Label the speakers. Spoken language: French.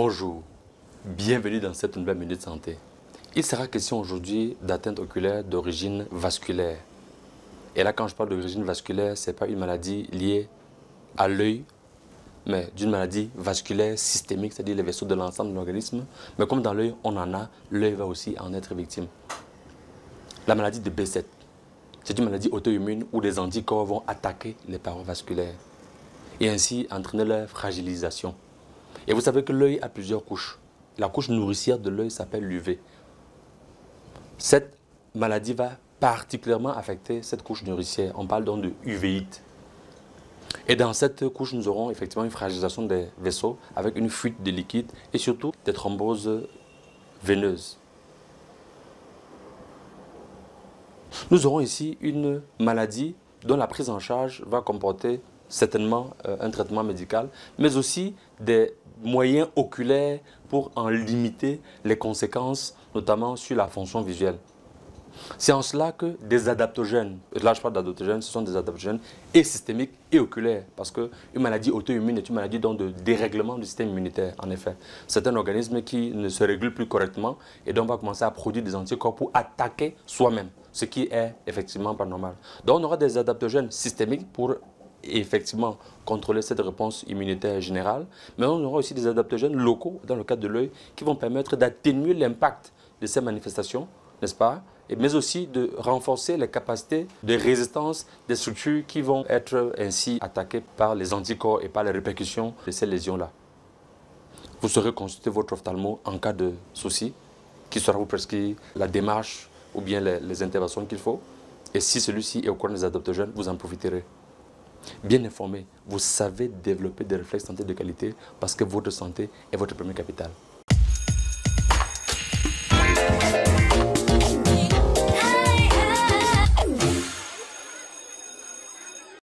Speaker 1: Bonjour, bienvenue dans cette nouvelle minute santé. Il sera question aujourd'hui d'atteinte oculaire d'origine vasculaire. Et là, quand je parle d'origine vasculaire, ce n'est pas une maladie liée à l'œil, mais d'une maladie vasculaire systémique, c'est-à-dire les vaisseaux de l'ensemble de l'organisme. Mais comme dans l'œil, on en a, l'œil va aussi en être victime. La maladie de Behçet, c'est une maladie auto-immune où les anticorps vont attaquer les parois vasculaires et ainsi entraîner leur fragilisation. Et vous savez que l'œil a plusieurs couches. La couche nourricière de l'œil s'appelle l'UV. Cette maladie va particulièrement affecter cette couche nourricière. On parle donc de uvéite. Et dans cette couche, nous aurons effectivement une fragilisation des vaisseaux avec une fuite de liquide et surtout des thromboses veineuses. Nous aurons ici une maladie dont la prise en charge va comporter certainement un traitement médical, mais aussi des moyens oculaires pour en limiter les conséquences, notamment sur la fonction visuelle. C'est en cela que des adaptogènes, et là je parle d'adaptogènes, ce sont des adaptogènes et systémiques et oculaires, parce qu'une maladie auto-immune est une maladie donc de dérèglement du système immunitaire, en effet. C'est un organisme qui ne se régule plus correctement et donc va commencer à produire des anticorps pour attaquer soi-même, ce qui est effectivement pas normal. Donc on aura des adaptogènes systémiques pour effectivement contrôler cette réponse immunitaire générale, mais on aura aussi des adaptogènes locaux dans le cadre de l'œil qui vont permettre d'atténuer l'impact de ces manifestations, n'est-ce pas? Mais aussi de renforcer les capacités de résistance des structures qui vont être ainsi attaquées par les anticorps et par les répercussions de ces lésions-là. Vous saurez consulter votre ophtalmo en cas de souci, qui saura vous prescrire la démarche ou bien les interventions qu'il faut. Et si celui-ci est au courant des adaptogènes, vous en profiterez. Bien informé, vous savez développer des réflexes santé de qualité parce que votre santé est votre premier capital.